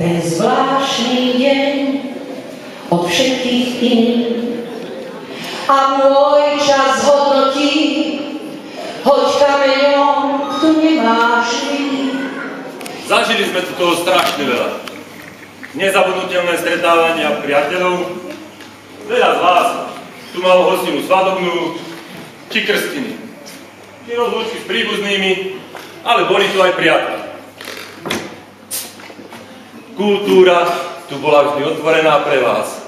Ten zvláštny deň od všetkých iných a môj čas hodnotí, hoď kameňom tu nemáš viny. Zažili sme tu toho strašne veľa. Nezabudnutelné stretávania priateľov. Veľa z vás tu malo hostinu svadobnú, či krstiny, či rozlúčky s príbuznými, ale boli tu aj priatelia. Kultúra tu bola vždy otvorená pre vás.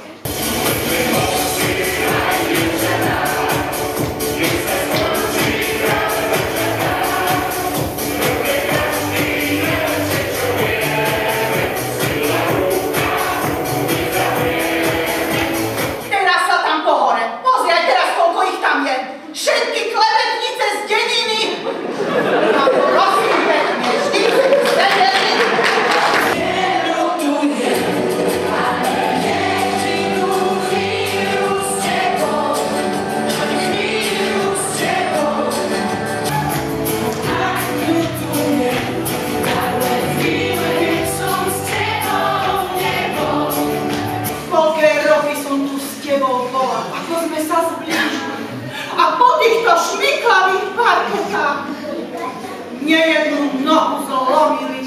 Nejednú nohu zlomili.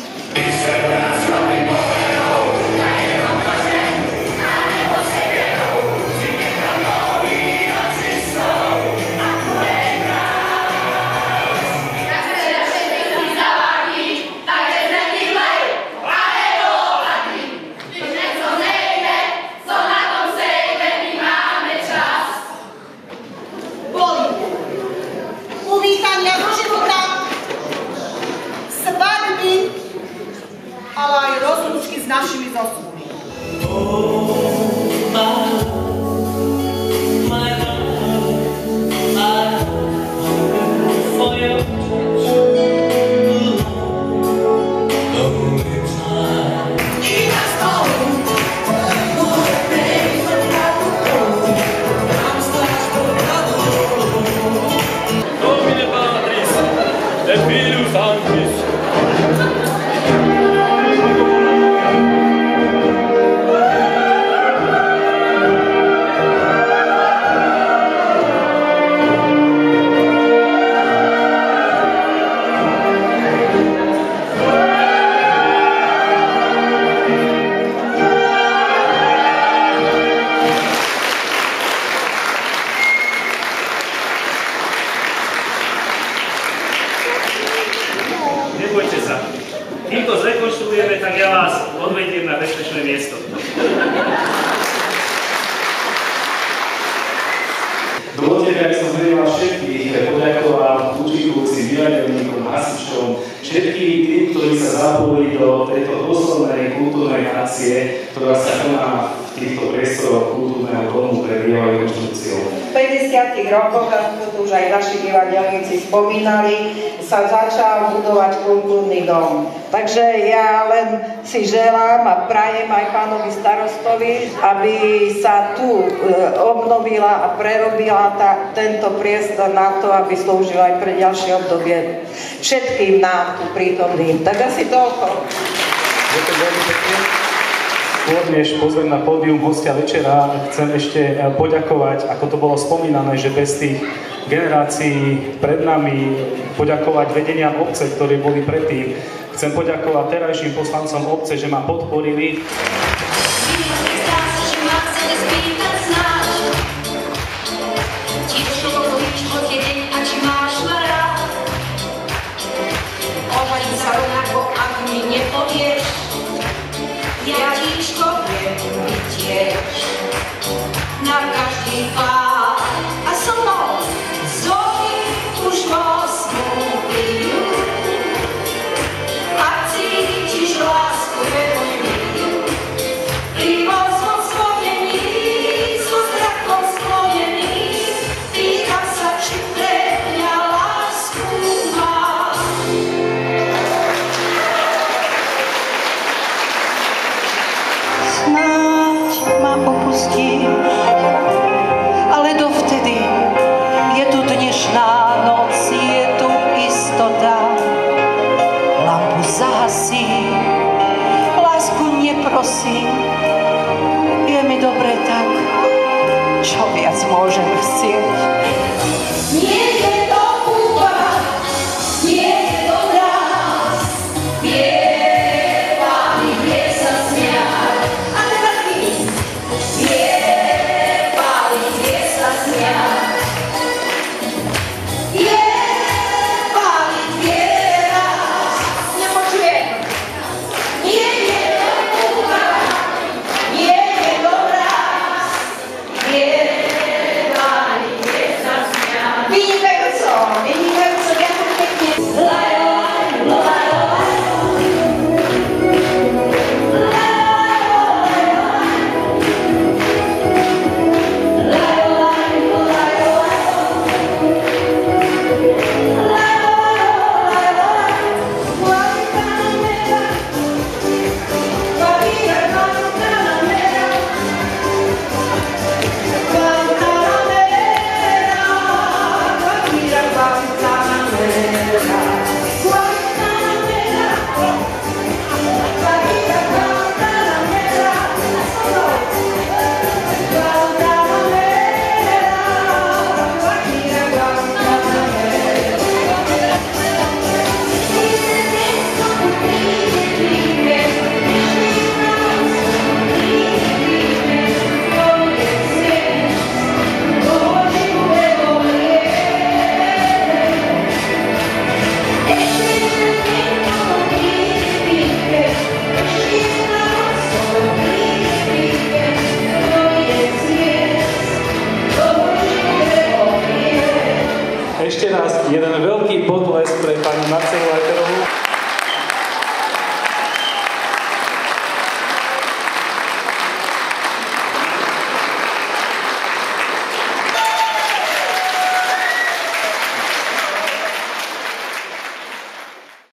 Ale aj rozlúčky s našimi zosnulými. Domine Patris, et Filius Sanctus. Nebojte sa. Kým to zrekonštruujeme, tak ja vás odvediem na bezpečné miesto. Dovolte mi, aby som zvedel vás všetkých, poďakoval účinkovúcim, divadelníkom, hasičom, všetkým tým, ktorí sa zapojili do tejto dôslednej kultúrnej akcie, ktorá sa koná v týchto priestoroch kultúrneho domu pre bývalú rekonštrukciu. V 50 rokoch, ako to už aj naši divadelníci spomínali, sa začal budovať kultúrny dom. Takže ja len si želám a prajem aj pánovi starostovi, aby sa tu obnovila a prerobila tento priestor na to, aby slúžil aj pre ďalšie obdobie všetkým nám tu prítomným. Tak asi toľko. Ďakujem veľmi pekne. Skôr než pozvem na pódium hostia večera, chcem ešte poďakovať, ako to bolo spomínané, že bez tých generácií pred nami, poďakovať vedeniam obce, ktorí boli predtým. Chcem poďakovať terajším poslancom obce, že ma podporili. Ja tiško viem, my tiež na každý pád a so mnou zóny už mosnú pijú. Ak cítiš lásku, neboj mi, pivo som spojený, so strachom spojený, pýtam sa, či pre mňa lásku máš. Snáď ma opustíš, ale dovtedy je tu dnešná noc, je tu istota. Lampu zahasí, lásku nepočuť. prosím,